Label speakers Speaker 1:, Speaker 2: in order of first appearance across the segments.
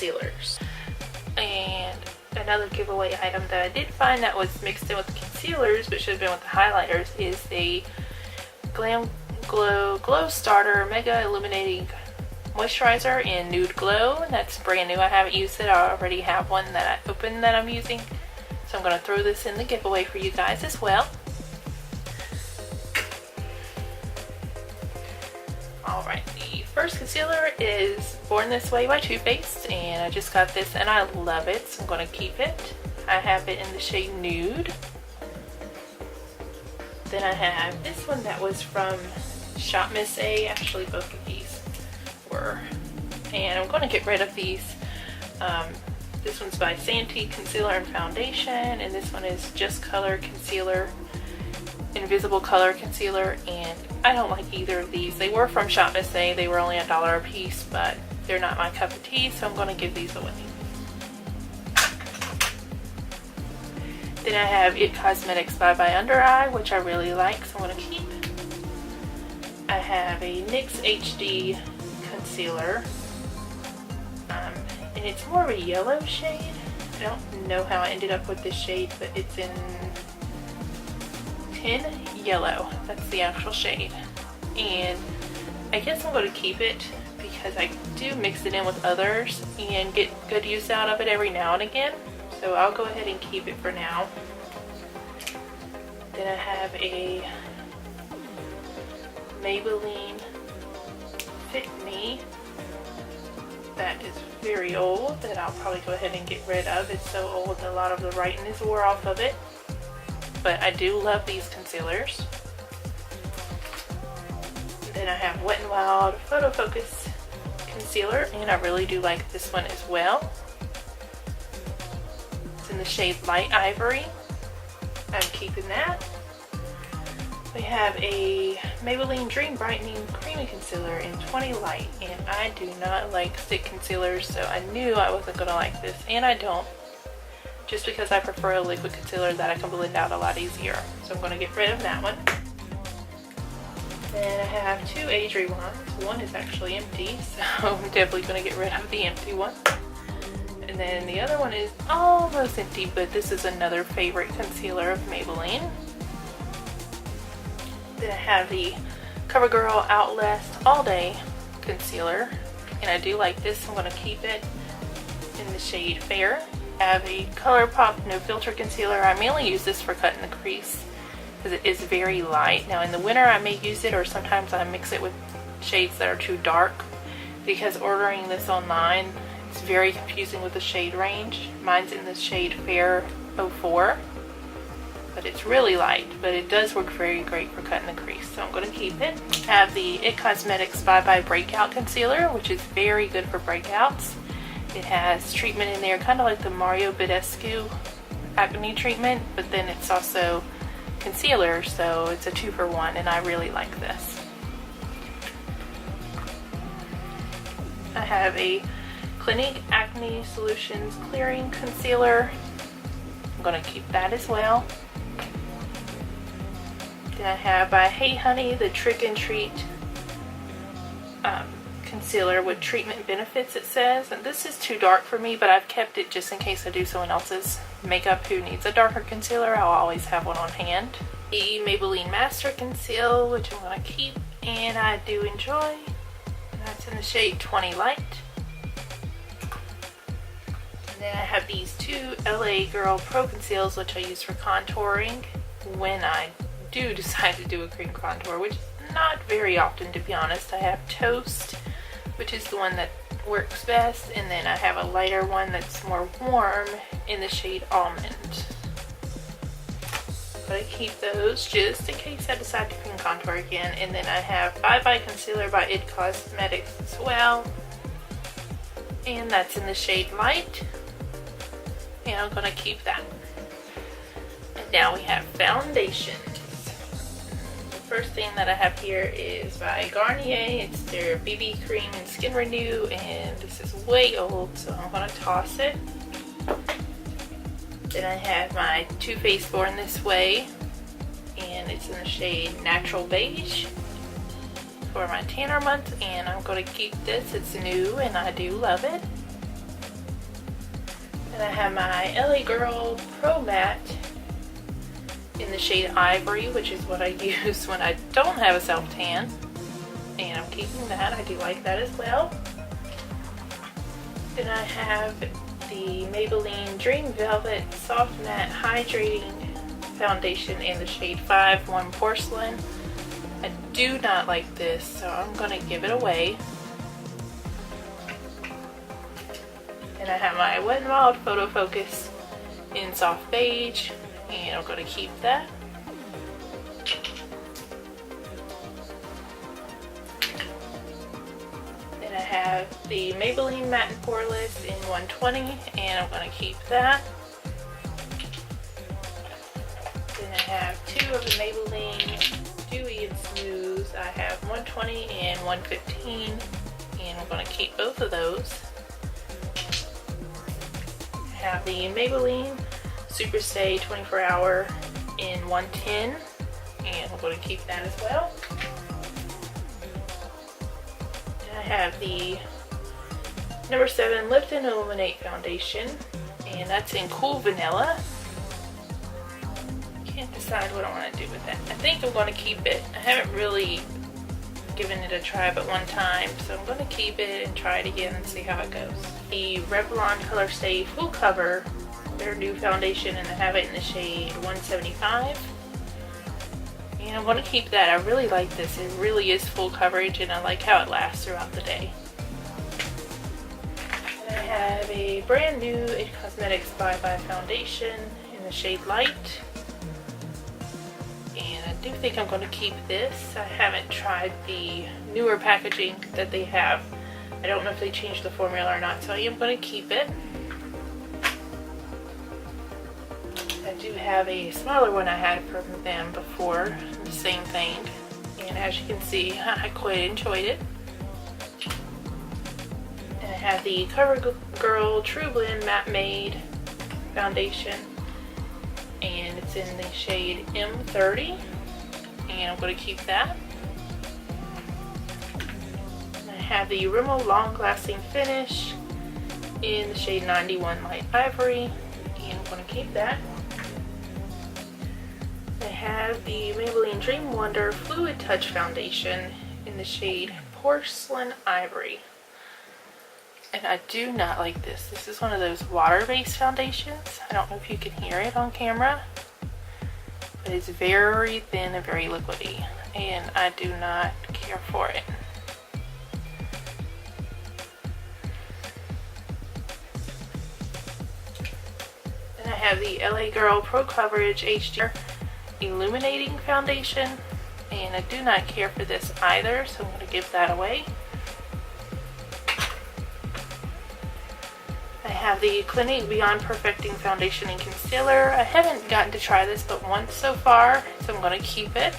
Speaker 1: concealers. And another giveaway item that I did find that was mixed in with the concealers but should have been with the highlighters is the Glam Glow Glow Starter Mega Illuminating Moisturizer in Nude Glow. That's brand new. I haven't used it. I already have one that I opened that I'm using. So I'm going to throw this in the giveaway for you guys as well. Alright, the first concealer is Born This Way by Too Faced, and I just got this and I love it, so I'm going to keep it. I have it in the shade Nude. Then I have this one that was from Shop Miss A. Actually, both of these were. And I'm going to get rid of these. This one's by Santee Concealer and Foundation, and this one is Just Color Concealer, Invisible Color Concealer, and I don't like either of these. They were from Shop Miss A. They were only $1 a piece, but they're not my cup of tea, so I'm going to give these away. Then I have It Cosmetics by Under Eye, which I really like, so I'm going to keep. I have a NYX HD concealer, and it's more of a yellow shade. I don't know how I ended up with this shade, but it's in Tin Yellow. That's the actual shade. And I guess I'm going to keep it because I do mix it in with others and get good use out of it every now and again. So I'll go ahead and keep it for now. Then I have a Maybelline Fit Me that is very old that I'll probably go ahead and get rid of. It's so old that a lot of the brightness wore off of it. But I do love these concealers. Then I have Wet n Wild Photo Focus Concealer, and I really do like this one as well. It's in the shade Light Ivory. I'm keeping that. We have a Maybelline Dream Brightening Creamy Concealer in 20 Light, and I do not like stick concealers, so I knew I wasn't going to like this, and I don't. Just because I prefer a liquid concealer that I can blend out a lot easier. So I'm going to get rid of that one. Then I have two Adri ones. One is actually empty, so I'm definitely going to get rid of the empty one. And then the other one is almost empty, but this is another favorite concealer of Maybelline. Then I have the CoverGirl Outlast All Day Concealer, and I do like this. I'm going to keep it in the shade Fair. I have a ColourPop No Filter Concealer. I mainly use this for cutting the crease because it is very light. Now in the winter I may use it, or sometimes I mix it with shades that are too dark, because ordering this online, it's very confusing with the shade range. Mine's in the shade Fair 04, but it's really light, but it does work very great for cutting the crease, so I'm going to keep it. I have the It Cosmetics Bye Bye Breakout Concealer, which is very good for breakouts. It has treatment in there, kind of like the Mario Badescu acne treatment, but then it's also concealer, so it's a 2-for-1, and I really like this. I have a Clinique Acne Solutions Clearing Concealer. I'm going to keep that as well. Then I have by Hey Honey the Trick and Treat concealer with treatment benefits, it says, and this is too dark for me, but I've kept it just in case I do someone else's makeup who needs a darker concealer. I'll always have one on hand. The Maybelline Master Conceal, which I'm going to keep, and I do enjoy. That's in the shade 20 Light. And then I have these two LA Girl Pro Conceals, which I use for contouring when I do decide to do a cream contour, which is not very often, to be honest. I have Toast, which is the one that works best, and then I have a lighter one that's more warm in the shade Almond. But I keep those just in case I decide to cream contour again. And then I have Bye Bye Concealer by It Cosmetics as well, and that's in the shade Light, and I'm going to keep that. And now we have foundations. First thing that I have here is by Garnier. It's their BB Cream and Skin Renew, and this is way old, so I'm going to toss it. Then I have my Too Faced Born This Way, and it's in the shade Natural Beige for my tanner month, and I'm going to keep this. It's new and I do love it. And I have my LA Girl Pro Matte in the shade Ivory, which is what I use when I don't have a self tan. And I'm keeping that. I do like that as well. Then I have the Maybelline Dream Velvet Soft Matte Hydrating Foundation in the shade 5 Warm Porcelain. I do not like this, so I'm going to give it away. And I have my Wet n Wild Photo Focus in Soft Beige, and I'm going to keep that. Then I have the Maybelline Matte and Poreless in 120, and I'm going to keep that. Then I have two of the Maybelline Dewy and Smooth. I have 120 and 115, and I'm going to keep both of those. I have the Maybelline Super Stay 24 Hour in 110, and I'm going to keep that as well. And I have the number 7 Lift and Illuminate Foundation, and that's in Cool Vanilla. Can't decide what I want to do with that. I think I'm going to keep it. I haven't really given it a try but one time, so I'm going to keep it and try it again and see how it goes. The Revlon Color Stay Full Cover, their new foundation, and I have it in the shade 175. And I'm going to keep that. I really like this. It really is full coverage, and I like how it lasts throughout the day. And I have a brand new It Cosmetics Bye Bye Foundation in the shade Light. And I do think I'm going to keep this. I haven't tried the newer packaging that they have. I don't know if they changed the formula or not, so I am going to keep it. I do have a smaller one I had from them before, the same thing. And as you can see, I quite enjoyed it. And I have the CoverGirl True Blend Matte Made Foundation, and it's in the shade M30, and I'm going to keep that. And I have the Rimmel Long Lasting Finish in the shade 91 Light Ivory, and I'm going to keep that. I have the Maybelline Dream Wonder Fluid Touch Foundation in the shade Porcelain Ivory. And I do not like this. This is one of those water-based foundations. I don't know if you can hear it on camera, but it's very thin and very liquidy, and I do not care for it. Then I have the LA Girl Pro Coverage HD Illuminating Foundation, and I do not care for this either, so I'm going to give that away. I have the Clinique Beyond Perfecting Foundation and Concealer. I haven't gotten to try this but once so far, so I'm going to keep it.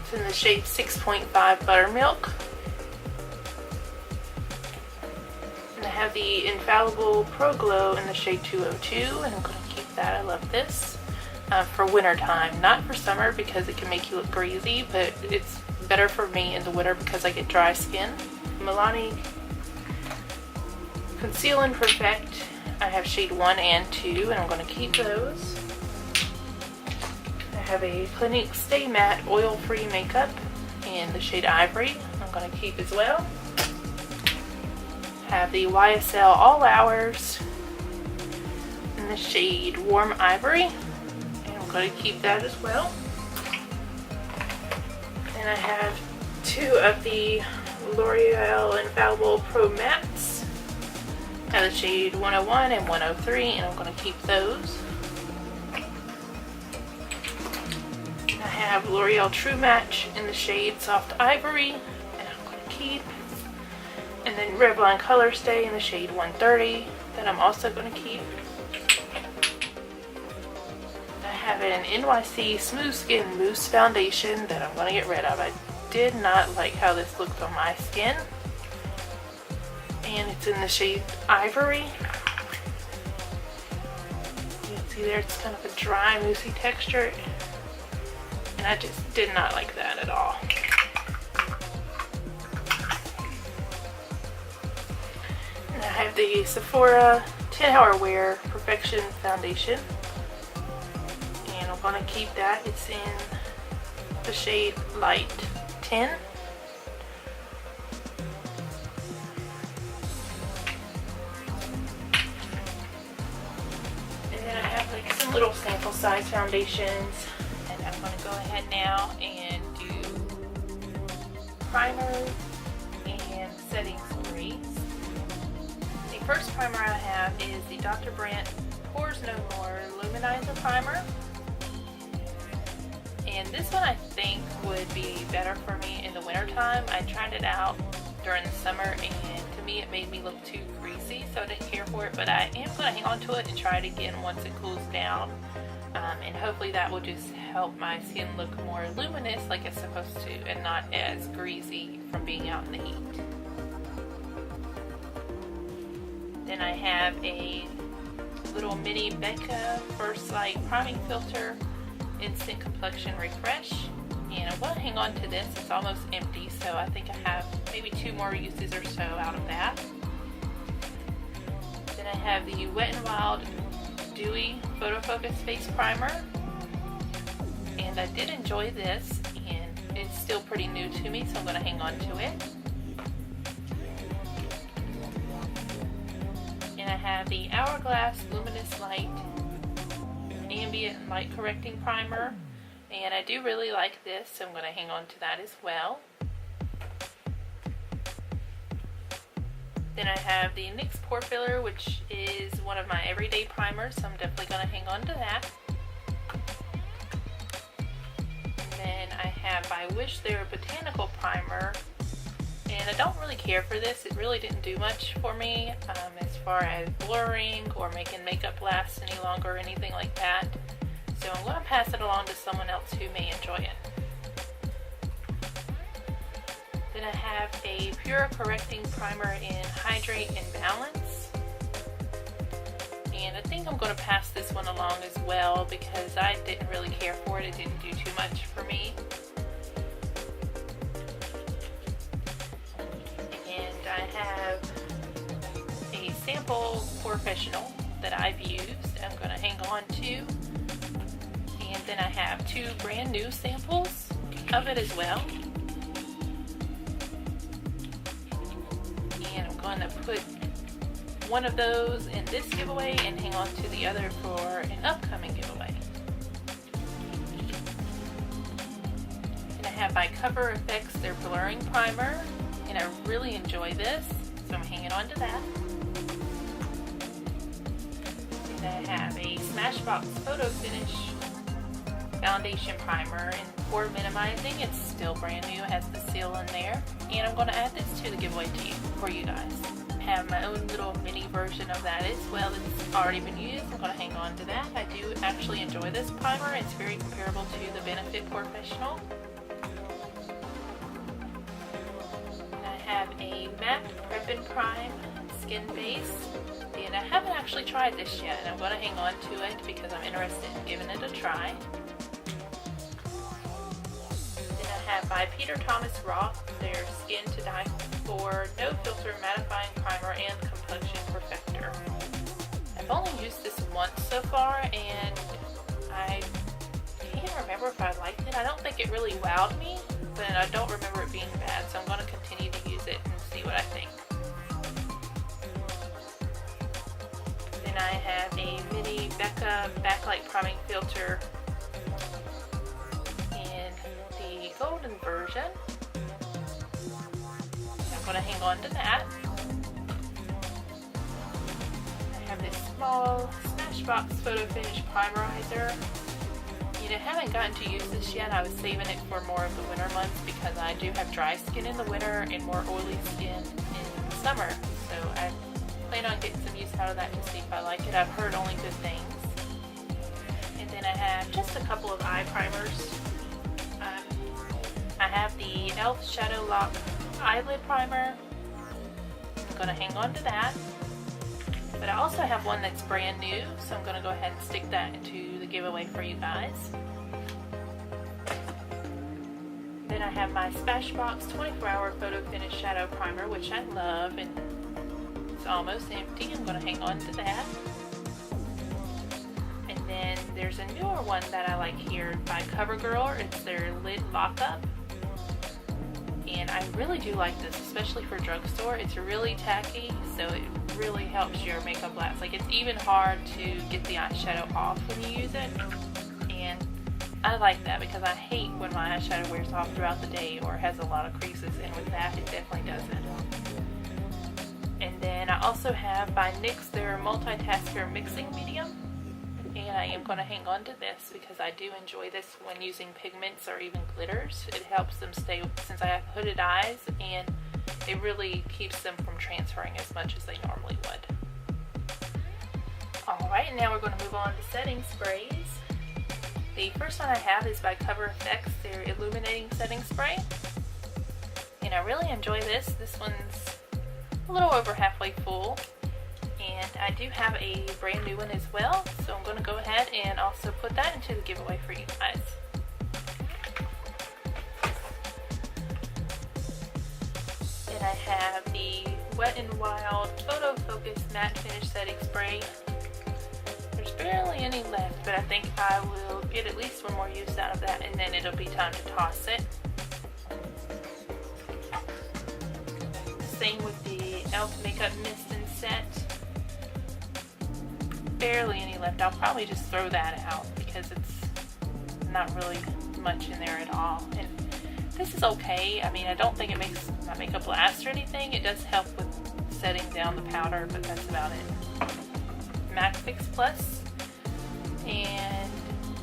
Speaker 1: It's in the shade 6.5 Buttermilk. And I have the Infallible Pro Glow in the shade 202, and I'm going to keep that. I love this. For winter time, not for summer because it can make you look greasy, but it's better for me in the winter because I get dry skin. Milani Conceal and Perfect. I have shade 1 and 2, and I'm going to keep those. I have a Clinique Stay Matte Oil-Free Makeup in the shade Ivory. I'm going to keep as well. I have the YSL All Hours in the shade Warm Ivory, and I'm going to keep that as well. And I have two of the L'Oreal Infallible Pro Mattes. I have the shade 101 and 103, and I'm going to keep those. I have L'Oreal True Match in the shade Soft Ivory, and I'm going to keep. And then Revlon Color Stay in the shade 130, that I'm also going to keep. I have an NYC Smooth Skin Mousse Foundation that I'm going to get rid of. I did not like how this looked on my skin. And it's in the shade Ivory. You can see there it's kind of a dry, moussey texture. And I just did not like that at all. have the Sephora 10-Hour Wear Perfection Foundation, and I'm going to keep that. It's in the shade Light 10. And then I have like some little sample size foundations, and I'm going to go ahead now and do primers and setting sprays. The first primer I have is the Dr. Brandt Pores No More Luminizer Primer. And this one I think would be better for me in the winter time. I tried it out during the summer, and to me it made me look too greasy, so I didn't care for it, but I am going to hang on to it and try it again once it cools down. And hopefully that will just help my skin look more luminous like it's supposed to, and not as greasy from being out in the heat. Then I have a little mini Becca First Light Priming Filter Instant Complexion Refresh, and I'm going to hang on to this. It's almost empty, so I think I have maybe 2 more uses or so out of that. Then I have the Wet n Wild Dewy Photo Focus Face Primer, and I did enjoy this, and it's still pretty new to me, so I'm going to hang on to it. And I have the Hourglass Luminous Light Ambient Light Correcting Primer, and I do really like this, so I'm going to hang on to that as well. Then I have the NYX Pore Filler, which is one of my everyday primers, so I'm definitely going to hang on to that. And then I have by Wish Their Botanical Primer, and I don't really care for this. It really didn't do much for me as far as blurring or making makeup last any longer or anything like that. So I'm going to pass it along to someone else who may enjoy it. Then I have a Pure Correcting Primer in Hydrate and Balance. And I think I'm going to pass this one along as well because I didn't really care for it. It didn't do too much for me. I have a sample Professional that I've used I'm going to hang on to, and then I have 2 brand new samples of it as well, and I'm going to put one of those in this giveaway and hang on to the other for an upcoming giveaway. And I have by Cover Effects their Blurring Primer, and I really enjoy this, so I'm hanging on to that. And I have a Smashbox Photo Finish Foundation Primer in Pore Minimizing. It's still brand new, it has the seal in there. And I'm going to add this to the giveaway for you guys. I have my own little mini version of that as well that's already been used. I'm going to hang on to that. I do actually enjoy this primer. It's very comparable to the Benefit Professional. Have a matte Prep and Prime skin base, and I haven't actually tried this yet, and I'm going to hang on to it because I'm interested in giving it a try. Then I have by Peter Thomas Roth their Skin to Die For No Filter Mattifying Primer and Complexion Perfector. I've only used this once so far, and I can't remember if I liked it. I don't think it really wowed me, but I don't remember it being bad, so I'm going to continue to use it and see what I think. Then I have a mini Becca Backlight Priming Filter in the golden version. I'm going to hang on to that. I have this small Smashbox Photo Finish Primerizer. I haven't gotten to use this yet. I was saving it for more of the winter months because I do have dry skin in the winter and more oily skin in the summer. So I plan on getting some use out of that to see if I like it. I've heard only good things. And then I have just a couple of eye primers. I have the e.l.f. Shadow Lock Eyelid Primer. I'm going to hang on to that. But I also have one that's brand new, so I'm going to go ahead and stick that into the giveaway for you guys. Then I have my Smashbox 24-Hour Photo Finish Shadow Primer, which I love, and It's almost empty. I'm going to hang on to that. And then there's a newer one that I like here by CoverGirl. It's their lid lockup. And I really do like this, especially for drugstore. It's really tacky, so it really helps your makeup last. Like, it's even hard to get the eyeshadow off when you use it. And I like that because I hate when my eyeshadow wears off throughout the day or has a lot of creases, and with that it definitely doesn't. And then I also have by NYX their multitasker mixing medium, and I am going to hang on to this because I do enjoy this when using pigments or even glitters. It helps them stay, since I have hooded eyes, and it really keeps them from transferring as much as they normally would. Alright, now we're going to move on to setting sprays. The first one I have is by Cover FX, their illuminating setting spray. And I really enjoy this. This one's a little over halfway full. And I do have a brand new one as well, so I'm going to go ahead and also put that into the giveaway for you guys. Then I have the Wet n Wild Photo Focus Matte Finish Setting Spray. There's barely any left, but I think I will get at least one more use out of that, and then it'll be time to toss it. Same with the e.l.f. Makeup Mist and Set. Barely any left. I'll probably just throw that out because it's not really much in there at all. And this is okay. I mean, I don't think it makes my makeup last or anything. It does help with setting down the powder, but that's about it. MAC Fix Plus, and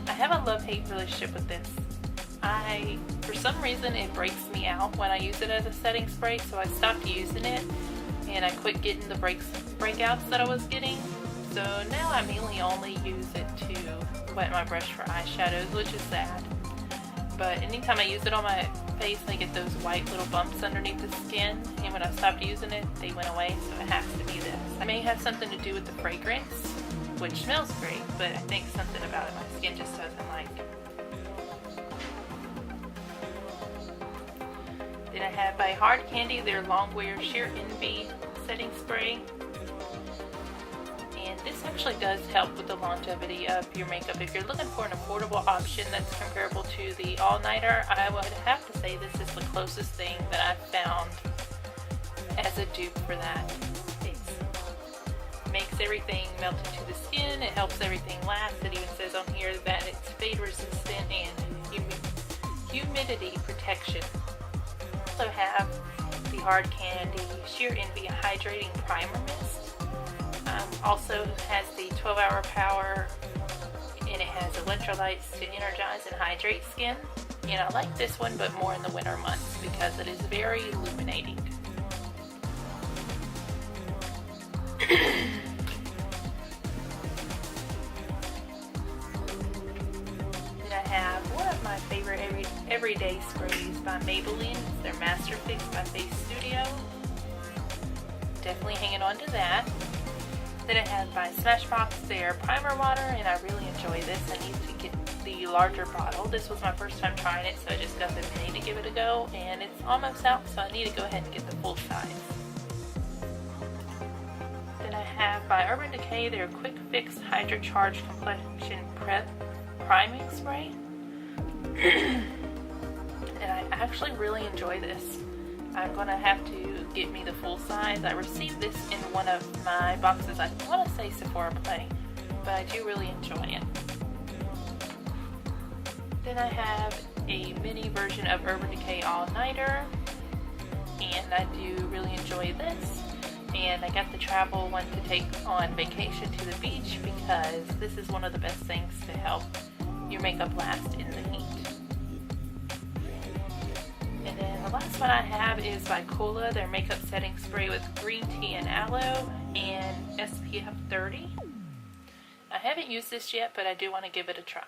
Speaker 1: I have a love-hate relationship with this. For some reason, it breaks me out when I use it as a setting spray, so I stopped using it, and I quit getting the breakouts that I was getting. So now I mainly only use it to wet my brush for eyeshadows, which is sad. But anytime I use it on my face, I get those white little bumps underneath the skin, and when I stopped using it, they went away, so it has to be this. I may have something to do with the fragrance, which smells great, but I think something about it my skin just doesn't like. Then I have by Hard Candy their Longwear Sheer Envy Setting Spray. And this actually does help with the longevity of your makeup. If you're looking for an affordable option that's comparable to the all-nighter, I would have to say this is the closest thing that I've found as a dupe for that. It makes everything melt into the skin, it helps everything last. It even says on here that it's fade resistant and humidity protection. I also have the Hard Candy Sheer Envy Hydrating Primer Mist. Also has the 12-hour power, and it has electrolytes to energize and hydrate skin. And I like this one, but more in the winter months because it is very illuminating. Then I have one of my favorite everyday sprays by Maybelline. It's their Master Fix by Face Studio. Definitely hanging on to that. Then I have by Smashbox their primer water, and I really enjoy this. I need to get the larger bottle. This was my first time trying it, so I just got the mini to give it a go, and it's almost out, so I need to go ahead and get the full size. Then I have by Urban Decay their Quick Fix Hydra Charge Complexion Prep Priming Spray. And I actually really enjoy this. I'm going to have to get me the full size. I received this in one of my boxes. I want to say Sephora Play, but I do really enjoy it. Then I have a mini version of Urban Decay All Nighter, and I do really enjoy this. And I got the travel one to take on vacation to the beach because this is one of the best things to help your makeup last in the heat. And then the last one I have is by Coola, their makeup setting spray with green tea and aloe and SPF 30. I haven't used this yet, but I do want to give it a try.